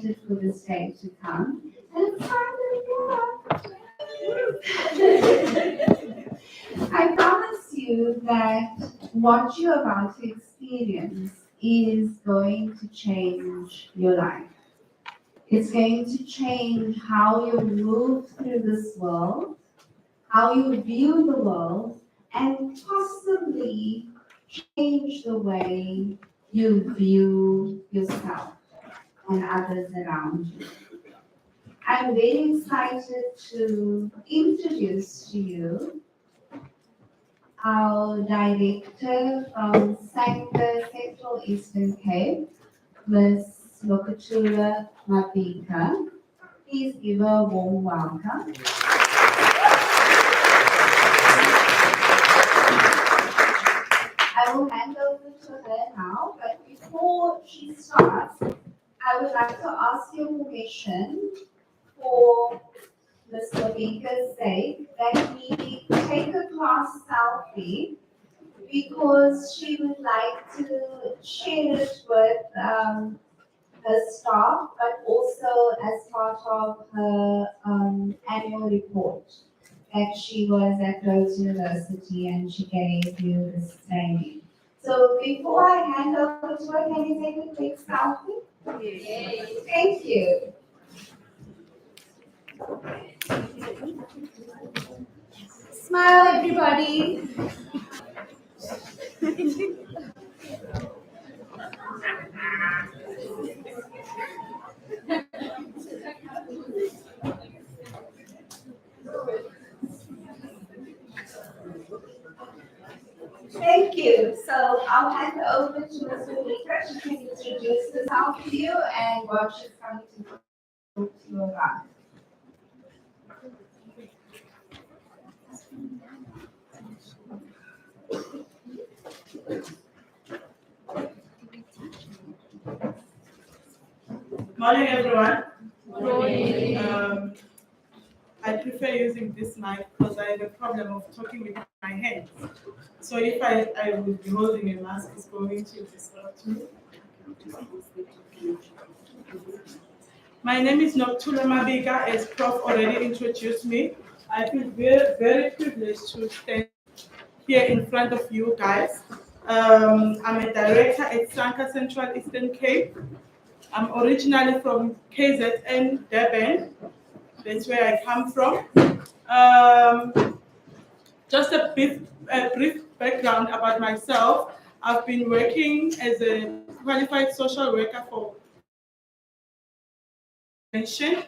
for this day to come. And it's I promise you that what you're about to experience is going to change your life. It's going to change how you move through this world, how you view the world, and possibly change the way you view yourself and others around you. I'm very excited to introduce to you our director from Sanca Central Eastern Cape, Ms. Lokatura Mabika. Please give her a warm welcome. I will hand over to her now, but before she starts, I would like to ask your permission for Ms. Mabika's sake that we take a class selfie because she would like to share it with her staff, but also as part of her annual report that she was at Rhodes University and she gave you this training. So before I hand over to her, can you take a quick selfie? Yes. Thank you. Smile, everybody. Thank you. So I'll hand over to Ms. Monica. She can introduce herself to you and what she's coming to talk to you about. Morning, everyone. Morning. I prefer using this mic because I have a problem of talking with my hands. So if I will be holding a mask, it's going to disrupt me. My name is Noktula Mabiga, as Prof already introduced me. I feel very, very privileged to stand here in front of you guys. I'm a director at Sanca Central Eastern Cape. I'm originally from KZN, Durban. That's where I come from. Just a brief background about myself. I've been working as a qualified social worker for mention.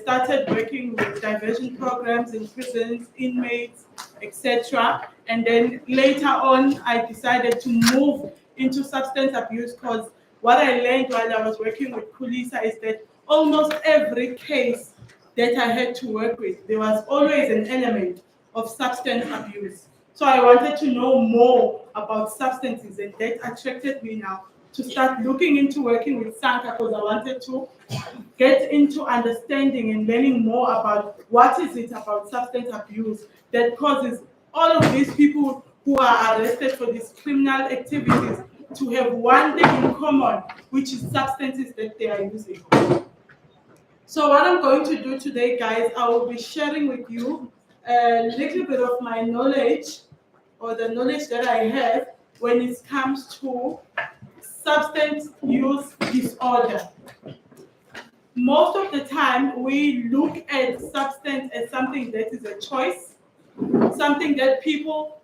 Started working with diversion programs in prisons, inmates, etc. And then later on, I decided to move into substance abuse because what I learned while I was working with Kulisa is that almost every case that I had to work with, there was always an element of substance abuse. So I wanted to know more about substances, and that attracted me now to start looking into working with Sanca because I wanted to get into understanding and learning more about what is it about substance abuse that causes all of these people who are arrested for these criminal activities to have one thing in common, which is substances that they are using. So what I'm going to do today, guys, I will be sharing with you a little bit of my knowledge or the knowledge that I have when it comes to substance use disorder. Most of the time, we look at substance as something that is a choice, something that people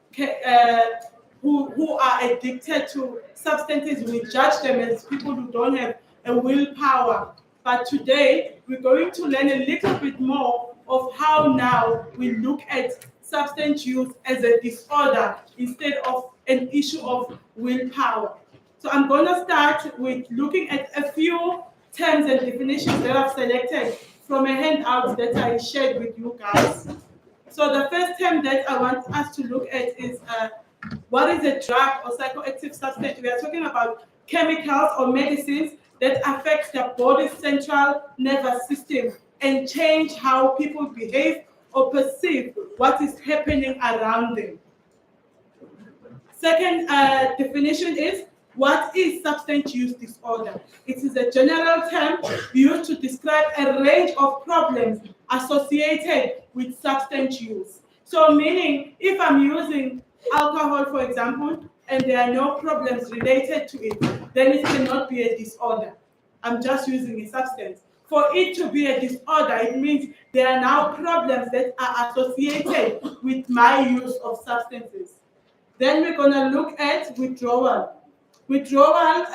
who are addicted to substances, we judge them as people who don't have a willpower. But today, we're going to learn a little bit more of how now we look at substance use as a disorder instead of an issue of willpower. So I'm going to start with looking at a few terms and definitions that I've selected from a handout that I shared with you guys. So the first term that I want us to look at is what is a drug or psychoactive substance? We are talking about chemicals or medicines that affect the body's central nervous system and change how people behave or perceive what is happening around them. Second definition is What is substance use disorder? It is a general term used to describe a range of problems associated with substance use. So meaning, if I'm using alcohol, for example, and there are no problems related to it, then it cannot be a disorder. I'm just using a substance. For it to be a disorder, it means there are now problems that are associated with my use of substances. Then we're going to look at withdrawal. Withdrawal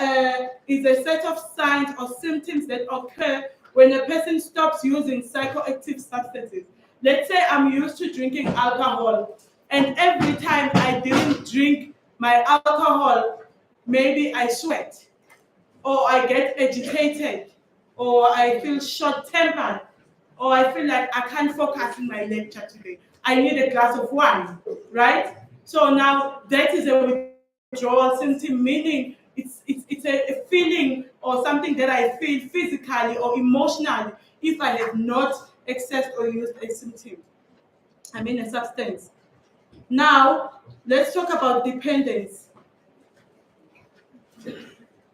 is a set of signs or symptoms that occur when a person stops using psychoactive substances. Let's say I'm used to drinking alcohol, and every time I didn't drink my alcohol, maybe I sweat, or I get agitated, or I feel short-tempered, or I feel like I can't focus in my lecture today. I need a glass of wine, right? So now that is a withdrawal symptom, meaning it's a feeling or something that I feel physically or emotionally if I have not accessed or used a symptom. I mean a substance. Now, let's talk about dependence.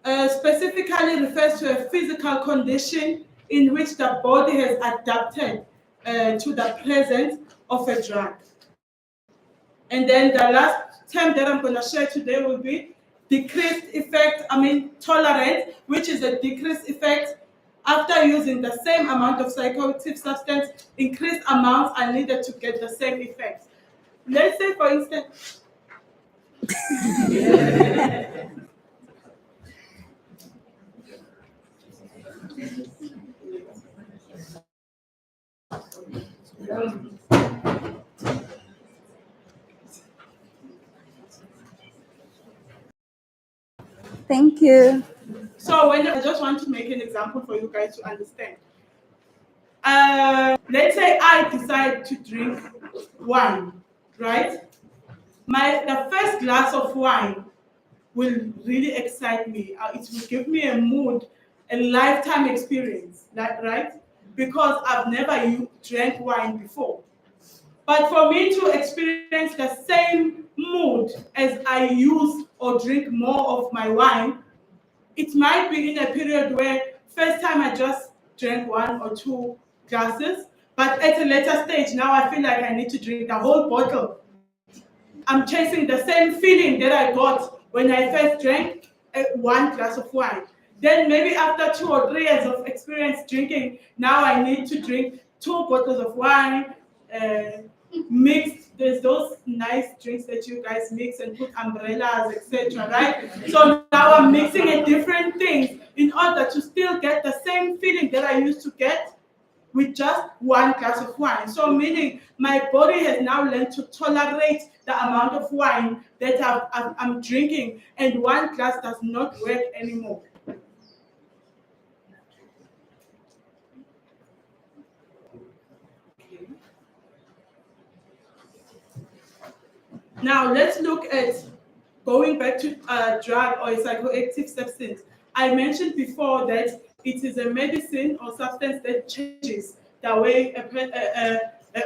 Specifically refers to a physical condition in which the body has adapted to the presence of a drug. And then the last term that I'm going to share today will be tolerance, which is a decreased effect after using the same amount of psychoactive substance. Increased amounts are needed to get the same effects. Let's say, for instance, Thank you. so when I just want to make an example for you guys to understand. Let's say I decide to drink wine, right? The first glass of wine will really excite me. It will give me a mood, a lifetime experience, right? Because I've never drank wine before. But for me to experience the same mood as I use or drink more of my wine, it might be in a period where first time I just drank 1 or 2 glasses, but at a later stage, now I feel like I need to drink the whole bottle. I'm chasing the same feeling that I got when I first drank 1 glass of wine. Then maybe after 2 or 3 years of experience drinking, now I need to drink 2 bottles of wine, mixed. There's those nice drinks that you guys mix and put umbrellas, etc. Right? So now I'm mixing in different things in order to still get the same feeling that I used to get with just 1 glass of wine. So meaning my body has now learned to tolerate the amount of wine that I'm drinking, and 1 glass does not work anymore. Now let's look at going back to a drug or a psychoactive substance. I mentioned before that it is a medicine or substance that changes the way an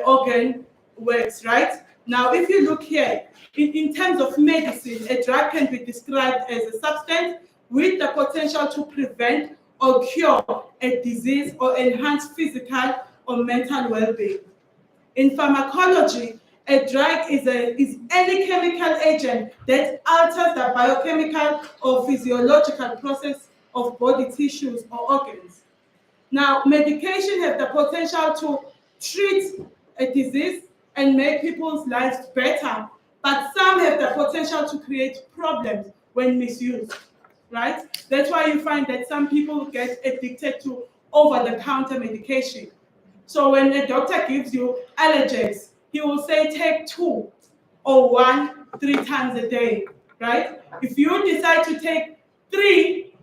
organ works, right? Now, if you look here, in terms of medicine, a drug can be described as a substance with the potential to prevent or cure a disease or enhance physical or mental well-being. In pharmacology, a drug is any chemical agent that alters the biochemical or physiological process of body tissues or organs. Now, medication has the potential to treat a disease and make people's lives better, but some have the potential to create problems when misused, right? That's why you find that some people get addicted to over-the-counter medication. So when a doctor gives you Allergex, he will say take 2 or 1 3 times a day, right? If you decide to take 3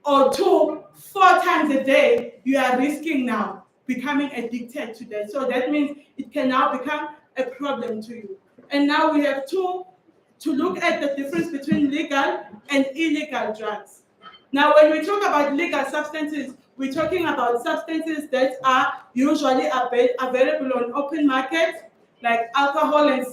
or 2 4 times a day, you are risking now becoming addicted to that. So that means it can now become a problem to you. And now we have to look at the difference between legal and illegal drugs. Now, when we talk about legal substances, we're talking about substances that are usually available on open market, like alcohol and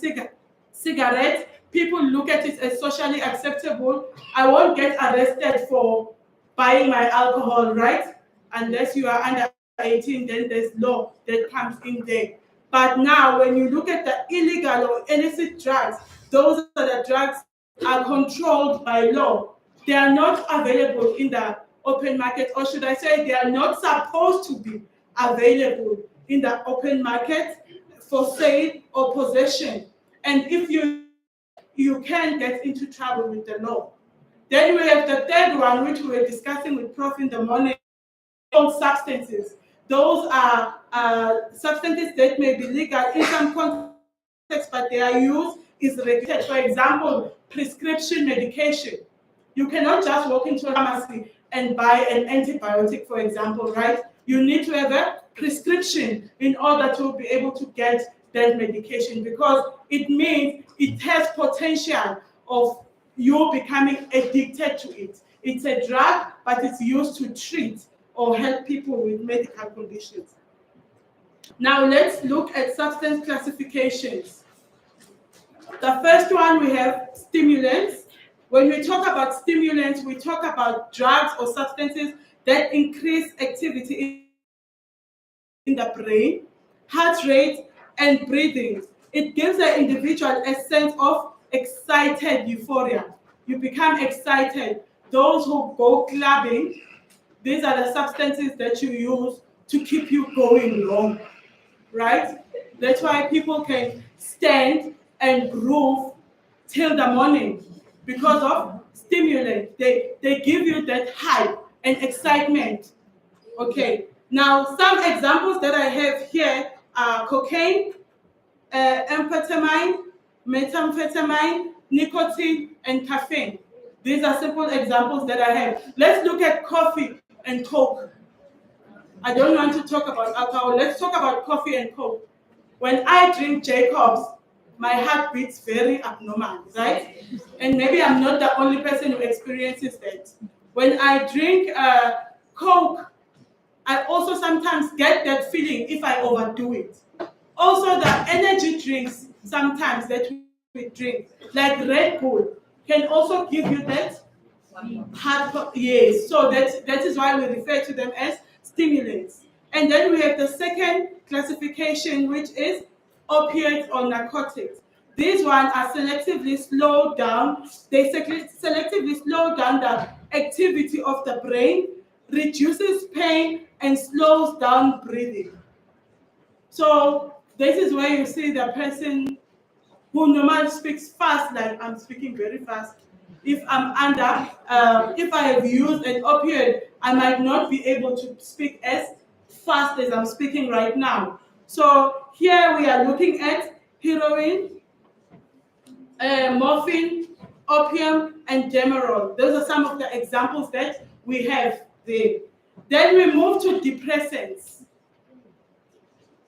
cigarettes, people look at it as socially acceptable. I won't get arrested for buying my alcohol, right? Unless you are under 18, then there's law that comes in there. But now, when you look at the illegal or illicit drugs, those are the drugs are controlled by law. They are not available in the open market, or should I say, they are not supposed to be available in the open market for sale or possession. And if you can get into trouble with the law. Then we have the third one, which we were discussing with Prof in the morning, substances. Those are substances that may be legal in some contexts, but their use is regulated. For example, prescription medication. You cannot just walk into a pharmacy and buy an antibiotic, for example, right? You need to have a prescription in order to be able to get that medication, because it means it has potential of you becoming addicted to it. It's a drug, but it's used to treat or help people with medical conditions. Now let's look at substance classifications. The first one, we have stimulants. When we talk about stimulants, we talk about drugs or substances that increase activity in the brain, heart rate, and breathing. It gives the individual a sense of excited euphoria. You become excited. Those who go clubbing, these are the substances that you use to keep you going long, right? That's why people can stand and groove till the morning because of stimulant. They give you that hype and excitement. Okay, now some examples that I have here are cocaine, amphetamine, methamphetamine, nicotine, and caffeine. These are simple examples that I have. Let's look at coffee and Coke. I don't want to talk about alcohol. Let's talk about coffee and Coke. When I drink Jacobs, my heart beats very abnormal, right? And maybe I'm not the only person who experiences that. When I drink Coke, I also sometimes get that feeling if I overdo it. Also, the energy drinks sometimes that we drink, like Red Bull, can also give you that heart. Yes, so that is why we refer to them as stimulants. And then we have the second classification, which is opiates or narcotics. These ones are selectively slowed down. They selectively slow down the activity of the brain, reduces pain, and slows down breathing. So this is where you see the person who normally speaks fast, like I'm speaking very fast. If I'm under, if I have used an opioid, I might not be able to speak as fast as I'm speaking right now. So here we are looking at heroin, morphine, opium, and Demerol. Those are some of the examples that we have there. Then we move to depressants.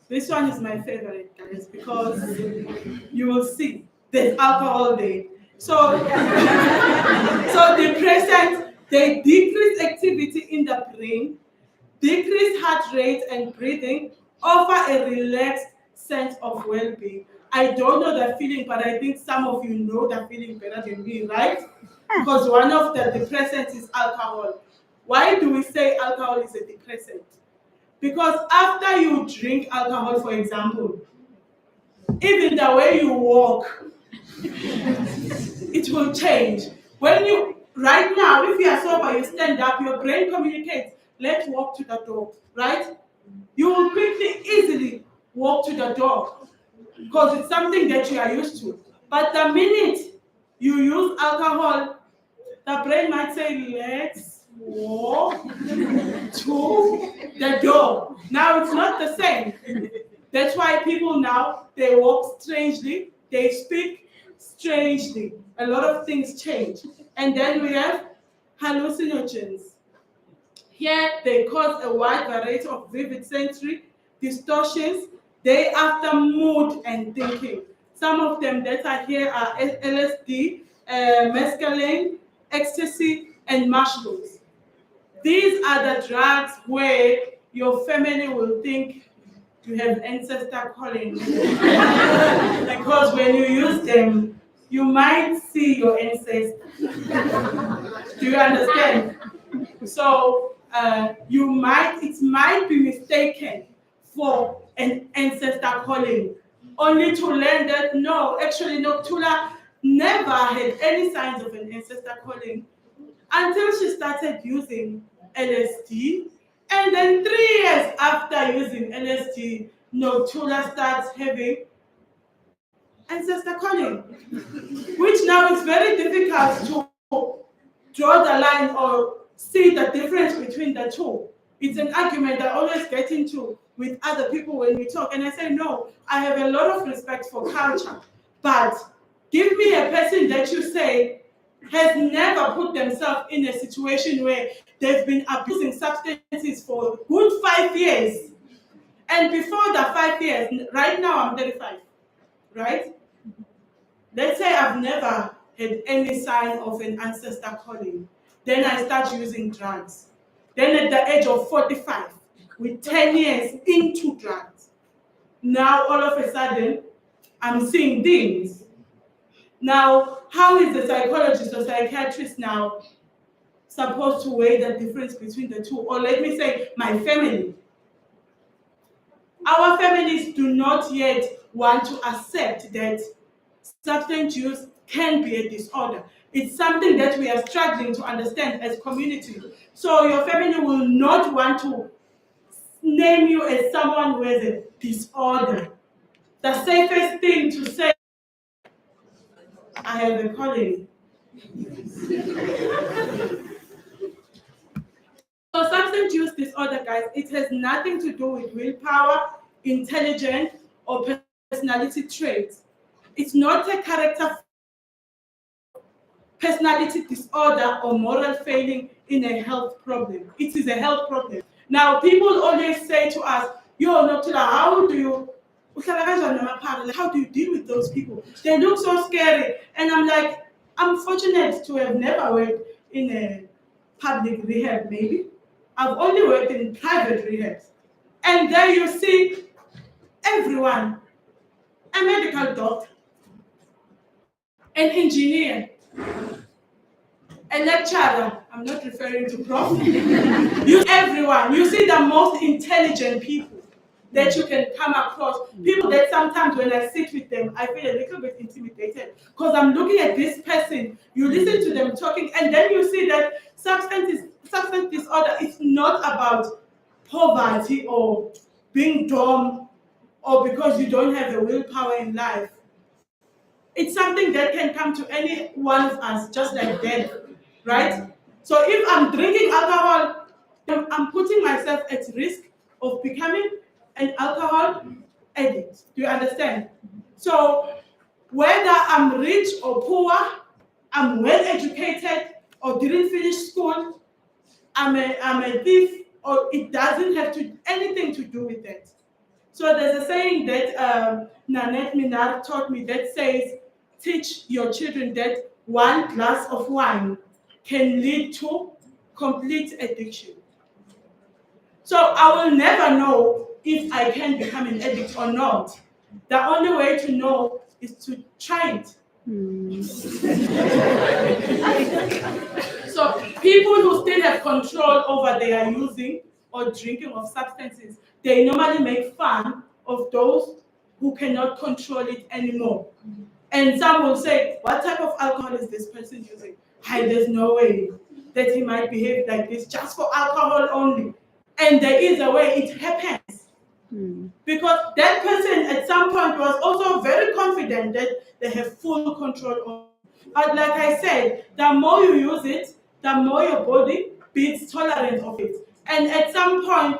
This one is my favorite, guys, because you will see there's alcohol there. So, so depressants, they decrease activity in the brain, decrease heart rate and breathing, offer a relaxed sense of well-being. I don't know the feeling, but I think some of you know the feeling better than me, right? Because one of the depressants is alcohol. Why do we say alcohol is a depressant? Because after you drink alcohol, for example, even the way you walk, it will change. When you, right now, if you are sober, you stand up, your brain communicates, let's walk to the door, right? You will quickly, easily walk to the door because it's something that you are used to. But the minute you use alcohol, the brain might say, let's walk to the door. Now it's not the same. That's why people now, they walk strangely, they speak strangely. A lot of things change. And then we have hallucinogens. Here they cause a wide variety of vivid sensory distortions. They after mood and thinking. Some of them that are here are LSD, mescaline, ecstasy, and mushrooms. These are the drugs where your family will think you have ancestor calling. Because when you use them, you might see your ancestors. Do you understand? So it might be mistaken for an ancestor calling, only to learn that no, actually Noctula never had any signs of an ancestor calling until she started using LSD. And then 3 years after using LSD, Noctula starts having ancestor calling, which now is very difficult to draw the line or see the difference between the two. It's an argument I always get into with other people when we talk, and I say, no, I have a lot of respect for culture, but give me a person that you say has never put themselves in a situation where they've been abusing substances for a good 5 years. And before the 5 years, right now I'm 35, right? Let's say I've never had any sign of an ancestor calling. Then I start using drugs. Then at the age of 45, with 10 years into drugs, now all of a sudden, I'm seeing things. Now, how is the psychologist or psychiatrist now supposed to weigh the difference between the two? Or let me say, my family. Our families do not yet want to accept that substance use can be a disorder. It's something that we are struggling to understand as community. So your family will not want to name you as someone who has a disorder. The safest thing to say, I have a calling. So substance use disorder, guys, it has nothing to do with willpower, intelligence, or personality traits. It's not a character, personality disorder, or moral failing in a health problem. It is a health problem. Now, people always say to us, yo, Noctula, how do you deal with those people? They look so scary. And I'm like, I'm fortunate to have never worked in a public rehab, maybe. I've only worked in private rehabs. And there you see everyone, a medical doctor, an engineer, a lecturer, I'm not referring to prof. Everyone, you see the most intelligent people that you can come across. People that sometimes when I sit with them, I feel a little bit intimidated because I'm looking at this person, you listen to them talking, and then you see that substance disorder is not about poverty or being dumb or because you don't have the willpower in life. It's something that can come to any one of us, just like death, right? So if I'm drinking alcohol, then I'm putting myself at risk of becoming an alcohol addict. Do you understand? So whether I'm rich or poor, I'm well educated or didn't finish school, I'm a thief, or it doesn't have anything to do with that. So there's a saying that Nanette Minar taught me that says, teach your children that one glass of wine can lead to complete addiction. So I will never know if I can become an addict or not. The only way to know is to try it. So people who still have control over their using or drinking of substances, they normally make fun of those who cannot control it anymore. And some will say, what type of alcohol is this person using? Hey, there's no way that he might behave like this just for alcohol only. And there is a way it happens. Because that person at some point was also very confident that they have full control of it. But like I said, the more you use it, the more your body beats tolerant of it. And at some point,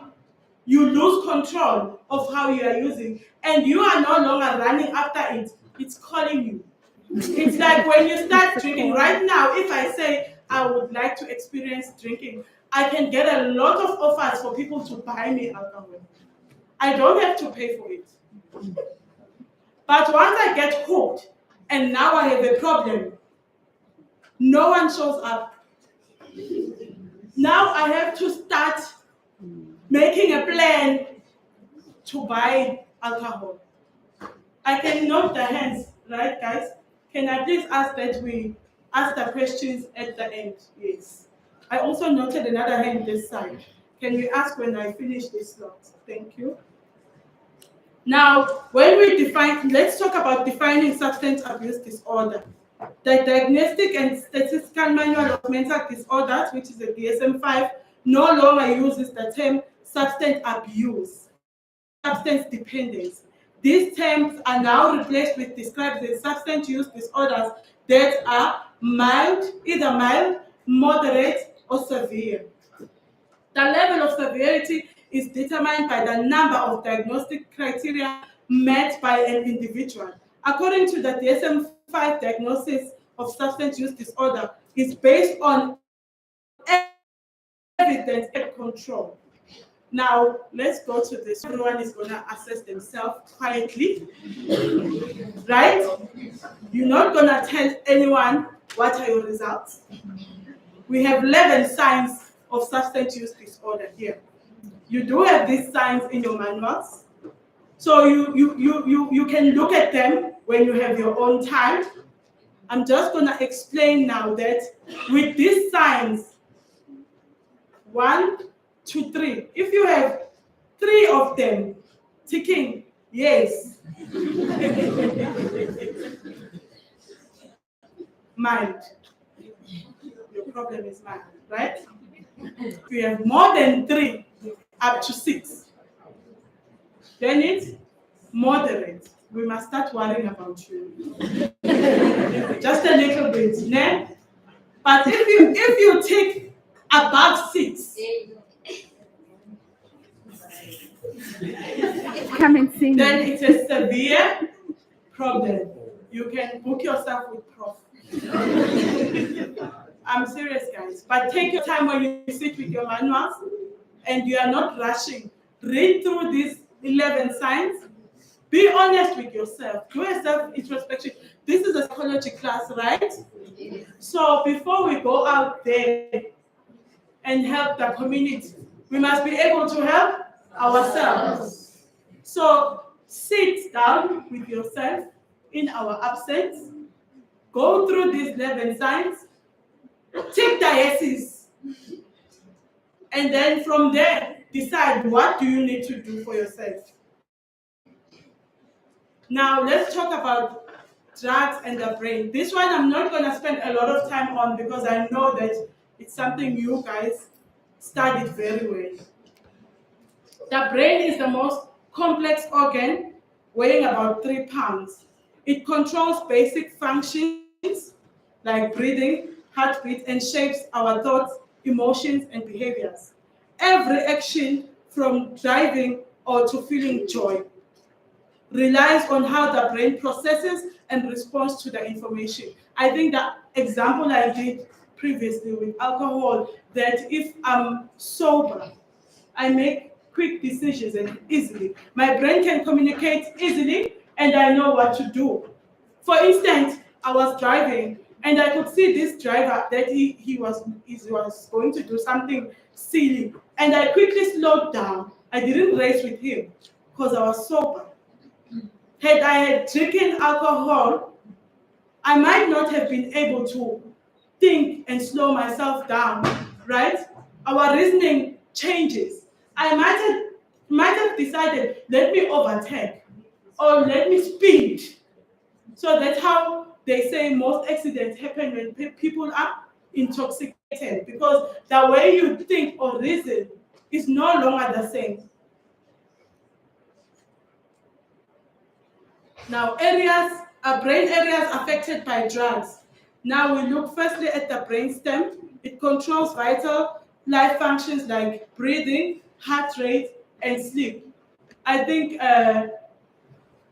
you lose control of how you are using. And you are no longer running after it. It's calling you. It's like when you start drinking. Right now, if I say I would like to experience drinking, I can get a lot of offers for people to buy me alcohol. I don't have to pay for it. But once I get hooked, and now I have a problem, no one shows up. Now I have to start making a plan to buy alcohol. I can note the hands, right, guys? Can I please ask that we ask the questions at the end? Yes. I also noted another hand this side. Can we ask when I finish this slot? Thank you. Now, when we define, let's talk about defining substance abuse disorder. The Diagnostic and Statistical Manual of Mental Disorders, which is the DSM-5, no longer uses the term substance abuse, substance dependence. These terms are now replaced with described as substance use disorders that are mild, either mild, moderate, or severe. The level of severity is determined by the number of diagnostic criteria met by an individual. According to the DSM-5 diagnosis of substance use disorder, is based on evidence and control. Now, let's go to this. Everyone is going to assess themselves quietly, right? You're not going to tell anyone what are your results. We have 11 signs of substance use disorder here. You do have these signs in your manuals. So you can look at them when you have your own time. I'm just going to explain now that with these signs, 1, 2, 3, if you have 3 of them ticking, yes. Mind. Your problem is mind, right? If you have more than 3, up to 6, then it's moderate. We must start worrying about you. Just a little bit, né? But if you take above 6, Come and see then me. it's a severe problem. You can book yourself with Prof. I'm serious, guys. But take your time when you sit with your manuals and you are not rushing. Read through these 11 signs. Be honest with yourself. Do a self-introspection. This is a psychology class, right? So before we go out there and help the community, we must be able to help ourselves. So sit down with yourself in our absence. Go through these 11 signs. Take the yeses. And then from there, decide what do you need to do for yourself. Now let's talk about drugs and the brain. This one I'm not going to spend a lot of time on because I know that it's something you guys studied very well. The brain is the most complex organ, weighing about 3 pounds. It controls basic functions like breathing, heartbeat, and shapes our thoughts, emotions, and behaviors. Every action, from driving or to feeling joy, relies on how the brain processes and responds to the information. I think the example I did previously with alcohol, that if I'm sober, I make quick decisions and easily. My brain can communicate easily and I know what to do. For instance, I was driving and I could see this driver that he was going to do something silly. And I quickly slowed down. I didn't race with him because I was sober. Had I had drinking alcohol, I might not have been able to think and slow myself down, right? Our reasoning changes. I might have decided, let me overtake or let me speed. So that's how they say most accidents happen when people are intoxicated, because the way you think or reason is no longer the same. Now, brain areas affected by drugs. Now we look firstly at the brainstem. It controls vital life functions like breathing, heart rate, and sleep. I think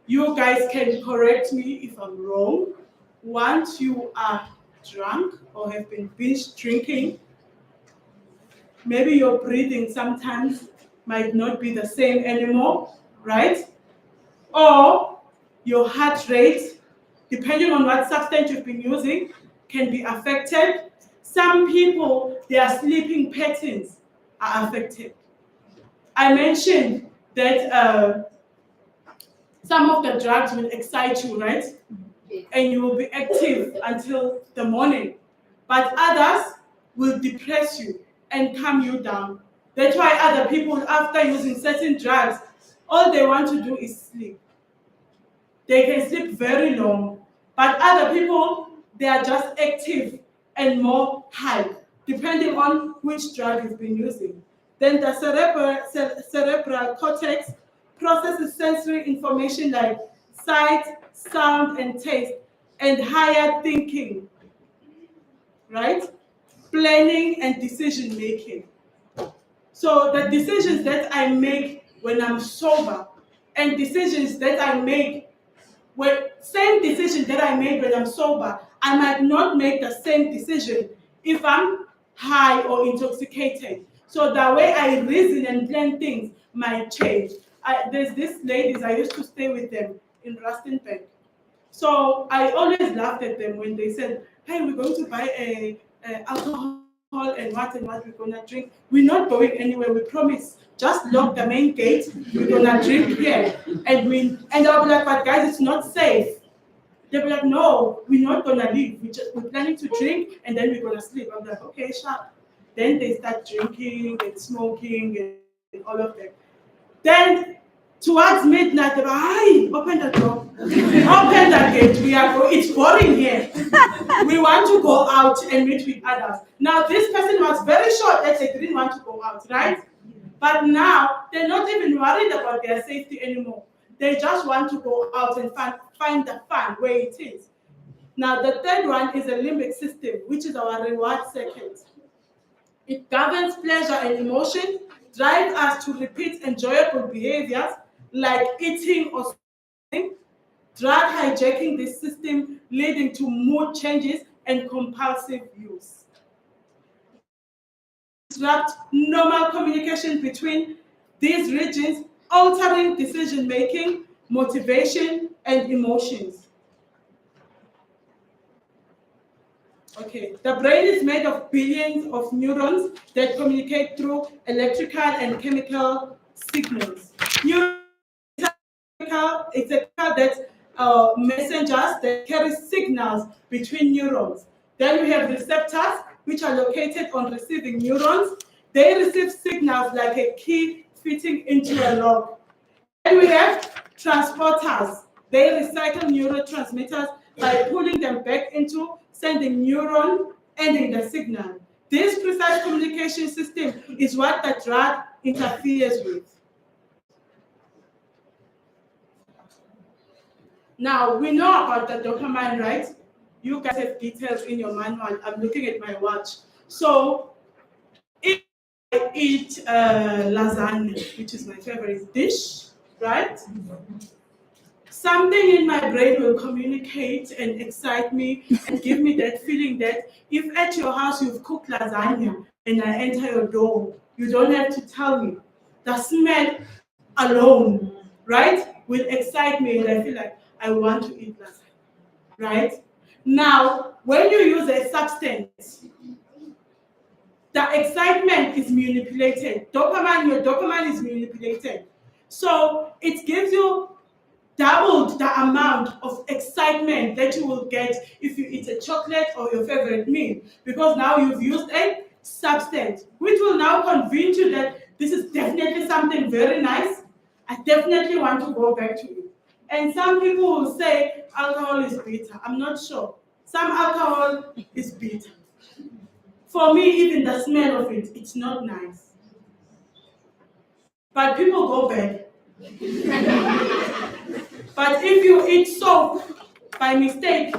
you guys can correct me if I'm wrong. Once you are drunk or have been binge drinking, maybe your breathing sometimes might not be the same anymore, right? Or your heart rate, depending on what substance you've been using, can be affected. Some people, their sleeping patterns are affected. I mentioned that some of the drugs will excite you, right? and you will be active until the morning. But others will depress you and calm you down. That's why other people, after using certain drugs, all they want to do is sleep. They can sleep very long. But other people, they are just active and more high, depending on which drug you've been using. Then the cerebral cortex processes sensory information like sight, sound, and taste, and higher thinking, right? Planning and decision making. So the decisions that I make when I'm sober and decisions that I make same decision that I made when I'm sober, I might not make the same decision if I'm high or intoxicated. So the way I reason and plan things might change. There's these ladies, I used to stay with them in Rustenburg. So I always laughed at them when they said, hey, we're going to buy alcohol and what we're gonna drink. We're not going anywhere, we promise. Just lock the main gate, we're gonna drink here. And I'll be like, but guys, it's not safe. They'll be like, no, we're not gonna leave. We're planning to drink and then we're gonna sleep. I'm like, okay, sharp. Then they start drinking and smoking and all of that. Then towards midnight, they're like, hi, open the door. Open the gate. It's boring here. We want to go out and meet with others. Now, this person was very sure that they didn't want to go out, right? But now, they're not even worried about their safety anymore. They just want to go out and find the fun where it is. Now, the third one is the limbic system, which is our reward circuit. It governs pleasure and emotion, drives us to repeat enjoyable behaviors like eating or sleeping, drug hijacking the system, leading to mood changes and compulsive use. Disrupt normal communication between these regions, altering decision making, motivation, and emotions. Okay, the brain is made of billions of neurons that communicate through electrical and chemical signals. It's a chemical that messengers that carry signals between neurons. Then we have receptors, which are located on receiving neurons. They receive signals like a key fitting into a lock. Then we have transporters. They recycle neurotransmitters by pulling them back into sending neuron ending the signal. This precise communication system is what the drug interferes with. Now, we know about the dopamine, right? You guys have details in your manual. I'm looking at my watch. So, if I eat lasagna, which is my favorite dish, right? Something in my brain will communicate and excite me and give me that feeling that if at your house you've cooked lasagna and I enter your door, you don't have to tell me. The smell alone, right, will excite me and I feel like I want to eat lasagna, right? Now, when you use a substance, the excitement is manipulated. Your dopamine is manipulated. So it gives you doubled the amount of excitement that you will get if you eat a chocolate or your favorite meal, because now you've used a substance, which will now convince you that this is definitely something very nice. I definitely want to go back to it. And some people will say alcohol is bitter. I'm not sure. Some alcohol is bitter. For me, even the smell of it, it's not nice. But people go back. But if you eat soap by mistake,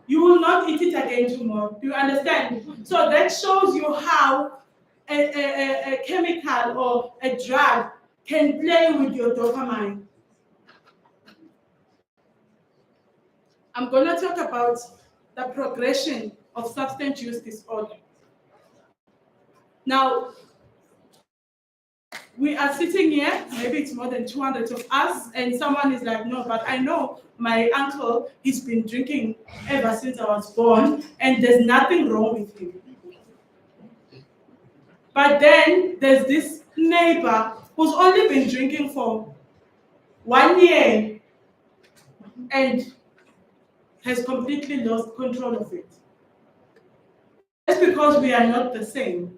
you will not eat it again tomorrow. Do you understand? So that shows you how a chemical or a drug can play with your dopamine. I'm going to talk about the progression of substance use disorder. Now, we are sitting here, maybe it's more than 200 of us, and someone is like, no, but I know my uncle, he's been drinking ever since I was born, and there's nothing wrong with him. But then there's this neighbor who's only been drinking for 1 year, and has completely lost control of it. That's because we are not the same.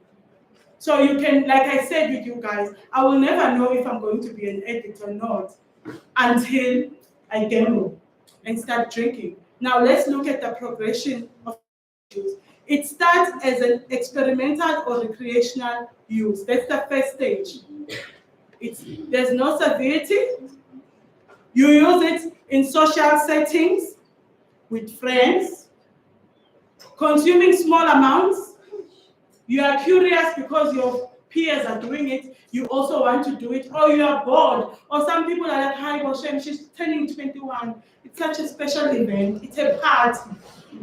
So you can, like I said with you guys, I will never know if I'm going to be an addict or not until I gamble and start drinking. Now let's look at the progression of use. It starts as an experimental or recreational use. That's the first stage. There's no severity. You use it in social settings, with friends, consuming small amounts. You are curious because your peers are doing it, you also want to do it, or you are bored, or some people are like, hi Goshen, she's turning 21, it's such a special event, it's a party,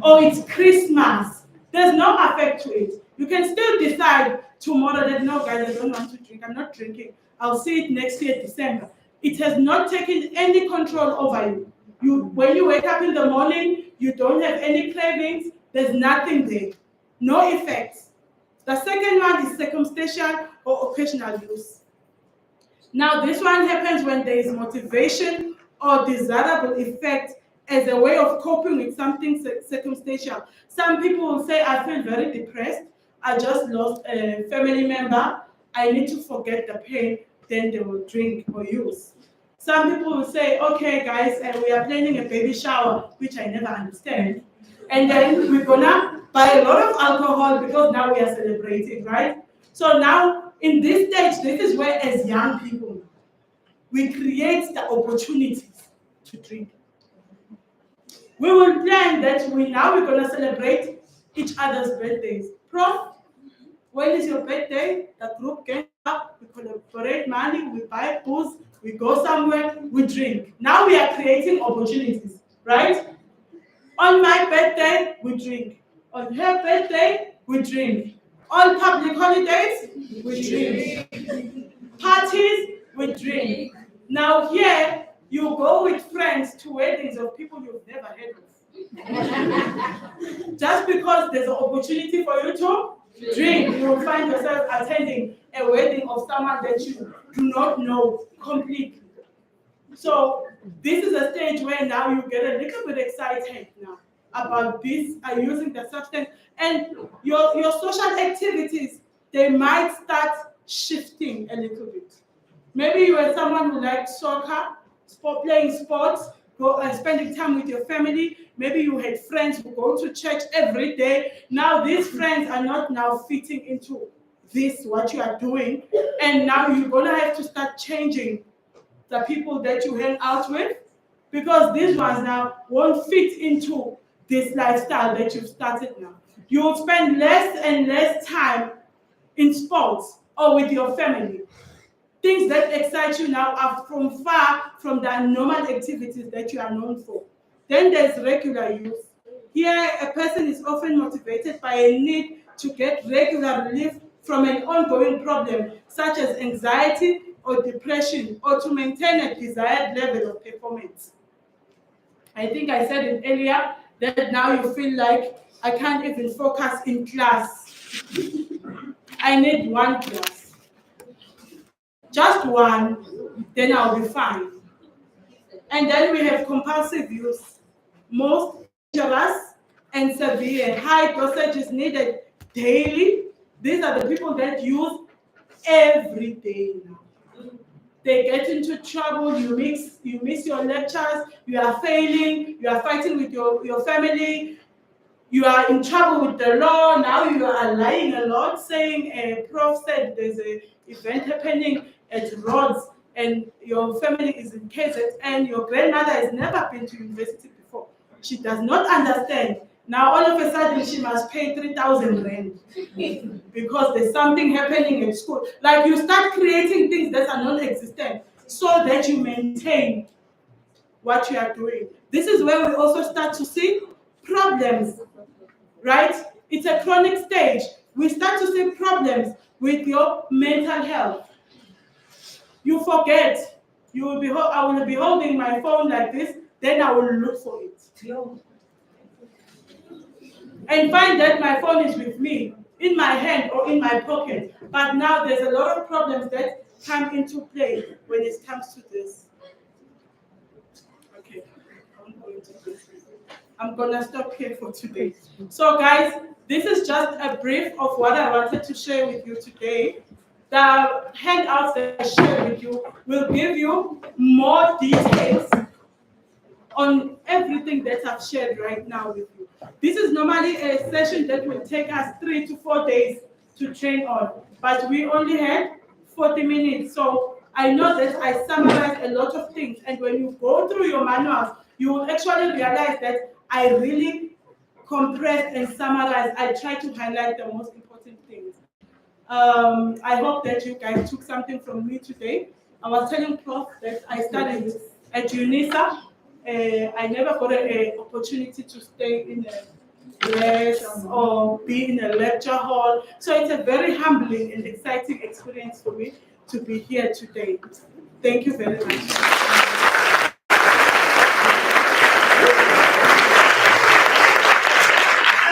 or it's Christmas. There's no effect to it. You can still decide tomorrow that no guys, I don't want to drink, I'm not drinking, I'll see it next year, December. It has not taken any control over you. When you wake up in the morning, you don't have any cravings, there's nothing there, no effects. The second one is circumstantial or occasional use. Now, this one happens when there is motivation or desirable effect as a way of coping with something circumstantial. Some people will say, I feel very depressed. I just lost a family member. I need to forget the pain. Then they will drink or use. Some people will say, okay, guys, we are planning a baby shower, which I never understand. And then we're gonna buy a lot of alcohol because now we are celebrating, right? So now, in this stage, this is where, as young people, we create the opportunities to drink. We will plan that we're gonna celebrate each other's birthdays. Prof, when is your birthday? The group gets up, we collaborate money, we buy booze, we go somewhere, we drink. Now we are creating opportunities, right? On my birthday, we drink. On her birthday, we drink. On public holidays, we drink. Parties, we drink. Now here, you go with friends to weddings of people you've never heard of. Just because there's an opportunity for you to drink, you will find yourself attending a wedding of someone that you do not know completely. So this is a stage where now you get a little bit excited now about this, using the substance, and your social activities, they might start shifting a little bit. Maybe you are someone who likes soccer, playing sports, spending time with your family. Maybe you had friends who go to church every day. Now these friends are not now fitting into this, what you are doing, and now you're gonna have to start changing the people that you hang out with, because these ones now won't fit into this lifestyle that you've started now. You will spend less and less time in sports or with your family. Things that excite you now are from far from the normal activities that you are known for. Then there's regular use. Here, a person is often motivated by a need to get regular relief from an ongoing problem, such as anxiety or depression, or to maintain a desired level of performance. I think I said it earlier, that now you feel like I can't even focus in class. I need one class. Just one, then I'll be fine. And then we have compulsive use. Most dangerous and severe. High dosage is needed daily. These are the people that use every day now. They get into trouble, you miss your lectures, you are failing, you are fighting with your family, you are in trouble with the law, now you are lying a lot, saying a prof said there's an event happening at Rhodes and your family is in KZN and your grandmother has never been to university before. She does not understand. Now all of a sudden she must pay 3,000 rand because there's something happening at school. Like you start creating things that are non-existent so that you maintain what you are doing. This is where we also start to see problems, right? It's a chronic stage. We start to see problems with your mental health. You forget. I will be holding my phone like this, then I will look for it. And find that my phone is with me, in my hand or in my pocket. But now there's a lot of problems that come into play when it comes to this. Okay, I'm going to this. I'm gonna stop here for today. So guys, this is just a brief of what I wanted to share with you today. The handouts that I share with you will give you more details on everything that I've shared right now with you. This is normally a session that will take us 3 to 4 days to train on, but we only had 40 minutes. So I know that I summarized a lot of things, and when you go through your manuals, you will actually realize that I really compressed and summarized. I try to highlight the most important things. I hope that you guys took something from me today. I was telling Prof that I studied at UNISA. I never got an opportunity to stay in a class or be in a lecture hall. So it's a very humbling and exciting experience for me to be here today. Thank you very much.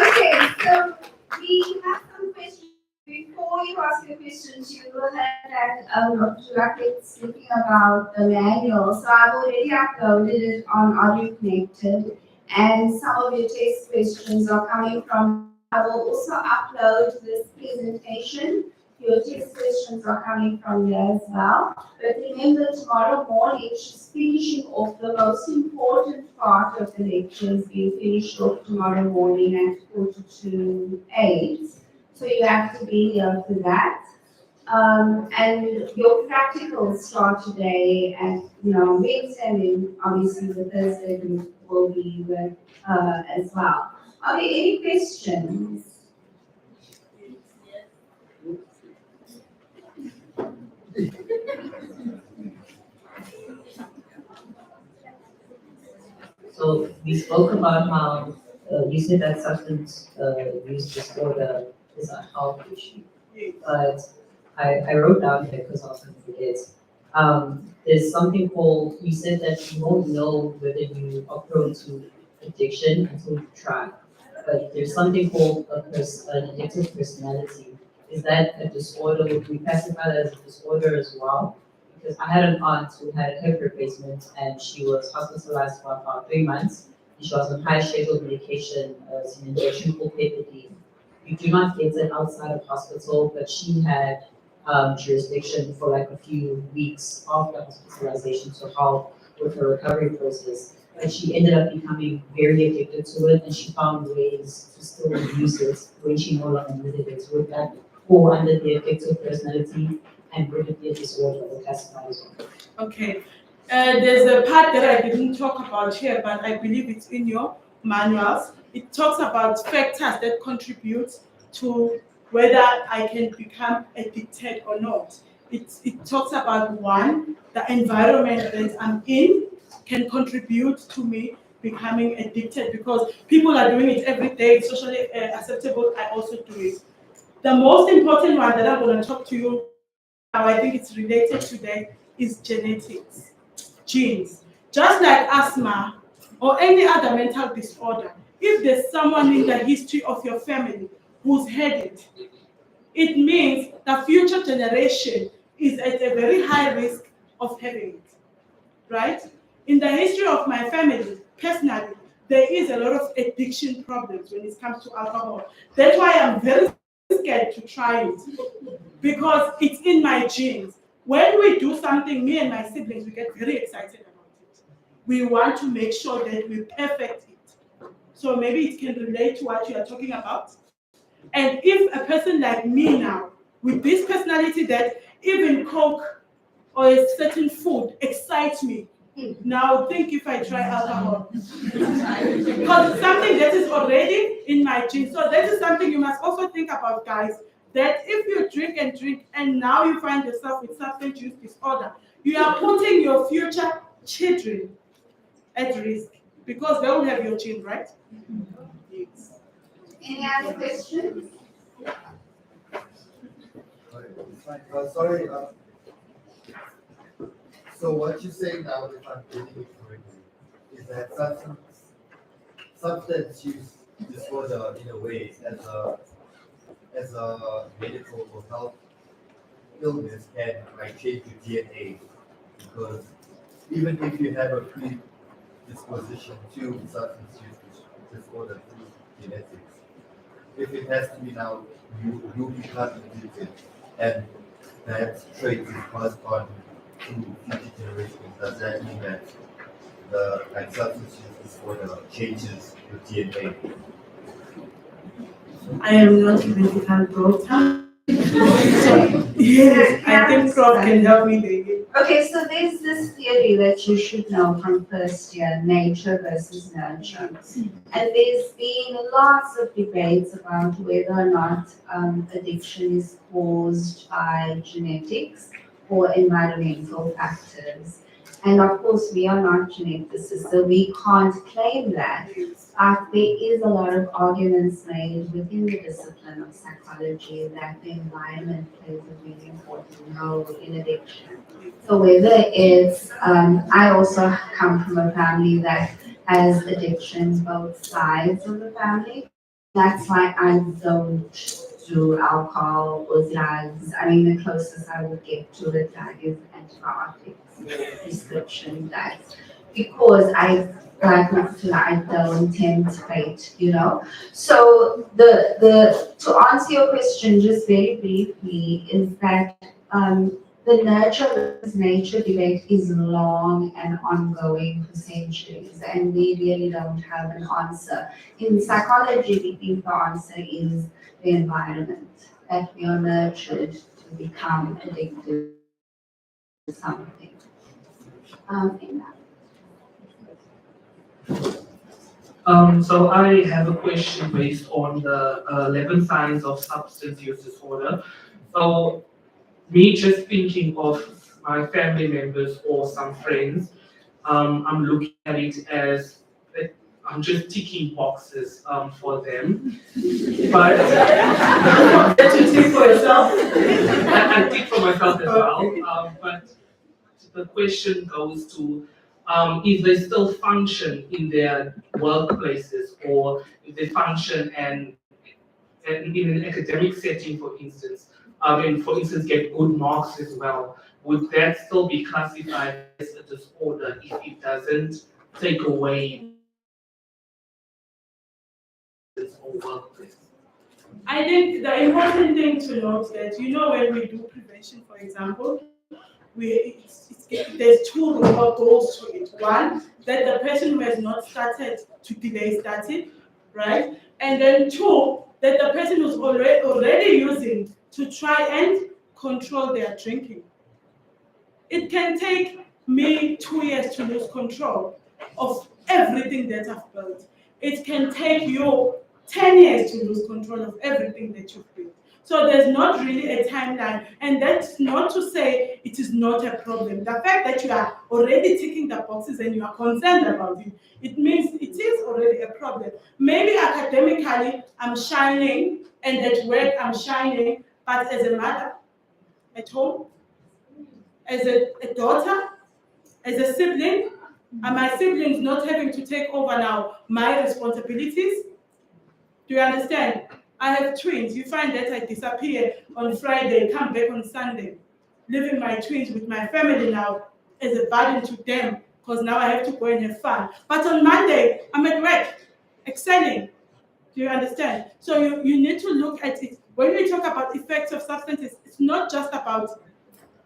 Okay, so we have some questions. Before you ask your questions, you will have that Dr. Rakesh speaking about the manual. So I've already uploaded it on Audio Connected, and some of your test questions are coming from. I will also upload this presentation. Your test questions are coming from there as well. But remember, tomorrow morning she's finishing off the most important part of the lectures being finished off tomorrow morning at 7:45. So you have to be here for that. And your practicals start today and Wednesday, and then obviously the Thursday will be with as well. Are there any questions? So we spoke about how you said that substance use disorder is a health issue, but I wrote down here because I was going to forget. There's something called, you said that you won't know whether you are prone to addiction until you try, but there's something called an addictive personality. Is that a disorder? Would we classify that as a disorder as well? Because I had an aunt who had a hip replacement and she was hospitalized for about 3 months. And she was on high scheduled medication, it's an injection called peptidine. You do not get it outside of hospital, but she had jurisdiction for like a few weeks after hospitalization to help with her recovery process. But she ended up becoming very addicted to it, and she found ways to still use it when she no longer needed it. Would that fall under the addictive personality, and would it be a disorder or classified as well? Okay. There's a part that I didn't talk about here, but I believe it's in your manuals. It talks about factors that contribute to whether I can become addicted or not. It talks about one, the environment that I'm in can contribute to me becoming addicted because people are doing it every day, it's socially acceptable, I also do it. The most important one that I'm going to talk to you now, I think it's related to that, is genetics, genes. Just like asthma or any other mental disorder, if there's someone in the history of your family who's had it, it means the future generation is at a very high risk of having it, right? In the history of my family, personally, there is a lot of addiction problems when it comes to alcohol. That's why I'm very scared to try it because it's in my genes. When we do something, me and my siblings, we get very excited about it. We want to make sure that we perfect it. So maybe it can relate to what you are talking about. And if a person like me now, with this personality that even Coke or a certain food excites me, now think if I try alcohol. Because it's something that is already in my genes. So that is something you must also think about, guys. That if you drink and now you find yourself with substance use disorder, you are putting your future children at risk because they will have your gene, right? Yes. Any other questions? Sorry. So what you're saying now, if I'm getting it correctly, is that substance use disorder, in a way, as a medical or health illness, can like change your DNA, because even if you have a predisposition to substance use disorder through genetics? If it has to be now, you become addicted, and that trait is passed on to future generations, does that mean that the like substance use disorder changes your DNA? I am not a medical doctor. So, yes, I think Prof can help me there. Okay, so there's this theory that you should know from first year, nature versus nurture. And there's been lots of debates about whether or not addiction is caused by genetics or environmental factors. And of course, we are not geneticists, so we can't claim that. But there is a lot of arguments made within the discipline of psychology that the environment plays a really important role in addiction. So whether it's, I also come from a family that has addictions, both sides of the family. That's why I don't do alcohol or drugs. I mean, the closest I would get to a drug is antibiotics, prescription drugs, because I don't tempt fate, you know. So the to answer your question just very briefly is that the nurture versus nature debate is long and ongoing for centuries, and we really don't have an answer. In psychology, we think the answer is the environment, that we are nurtured to become addicted to something. In that. So I have a question based on the 11 signs of substance use disorder. So me just thinking of my family members or some friends, I'm looking at it as I'm just ticking boxes for them. But To think for yourself. I tick for myself as well. But the question goes to if they still function in their workplaces or if they function and in an academic setting, for instance, and for instance get good marks as well, would that still be classified as a disorder if it doesn't take away or workplace? I think the important thing to note that, you know, when we do prevention, for example, there's two goals to it. One, that the person who has not started to delay starting, right? And then two, that the person who's already using to try and control their drinking. It can take me 2 years to lose control of everything that I've built. It can take you 10 years to lose control of everything that you've built. So there's not really a timeline, and that's not to say it is not a problem. The fact that you are already ticking the boxes and you are concerned about it, it means it is already a problem. Maybe academically I'm shining, and at work I'm shining, but as a mother, at home, as a daughter, as a sibling, are my siblings not having to take over now my responsibilities? Do you understand? I have twins. You find that I disappear on Friday, come back on Sunday, leaving my twins with my family now as a burden to them, because now I have to go and have fun. But on Monday, I'm at work, excelling. Do you understand? So you need to look at it. When we talk about effects of substances, it's not just about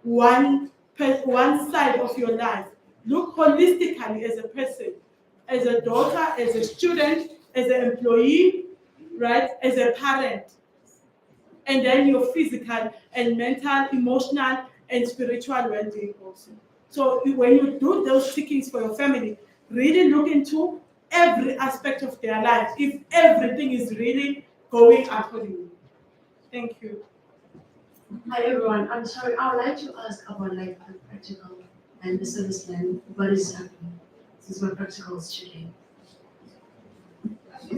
one side of your life. Look holistically as a person, as a daughter, as a student, as an employee, right? As a parent. And then your physical and mental, emotional, and spiritual well-being also. So when you do those tickings for your family, really look into every aspect of their life, if everything is really going accordingly. Thank you. Hi everyone, I'm sorry, I would like to ask about like the practical and the service plan. What is happening? Since my practical is today.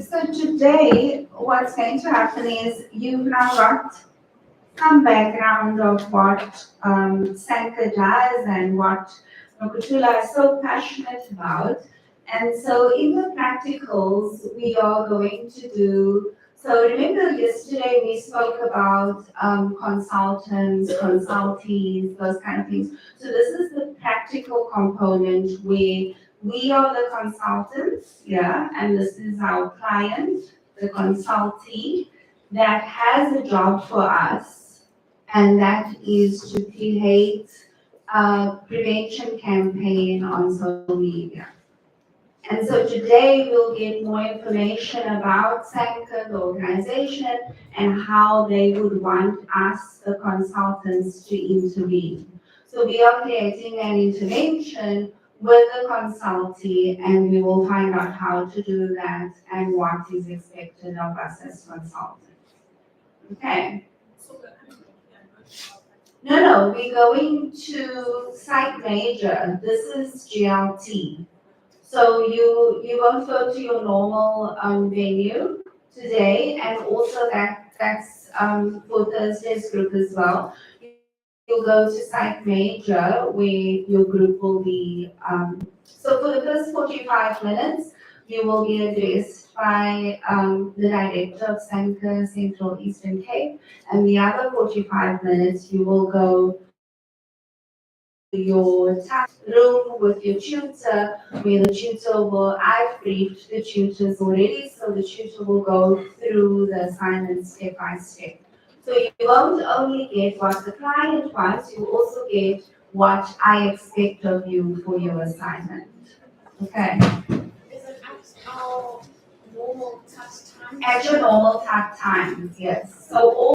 So today, what's going to happen is you've now got some background of what Sanca does and what Nokutula is so passionate about. And so in the practicals, we are going to do, so remember yesterday we spoke about consultants, consultees, those kind of things. So this is the practical component where we are the consultants, yeah, and this is our client, the consultee, that has a job for us, and that is to create a prevention campaign on social media. And so today we'll get more information about Sanca, the organization, and how they would want us, the consultants, to intervene. So we are creating an intervention with the consultee, and we will find out how to do that and what is expected of us as consultants. Okay. No, we're going to site major. This is GLT. So you won't go to your normal venue today, and also that's for Thursday's group as well. You'll go to site major where your group will be. So for the first 45 minutes, you will be addressed by the director of Sanca Central Eastern Cape, and the other 45 minutes you will go your task room with your tutor, where the tutor will, I've briefed the tutors already, so the tutor will go through the assignment step by step. So you won't only get what the client wants, you also get what I expect of you for your assignment. Okay, Is it at our normal task time? at your normal task times, yes. So all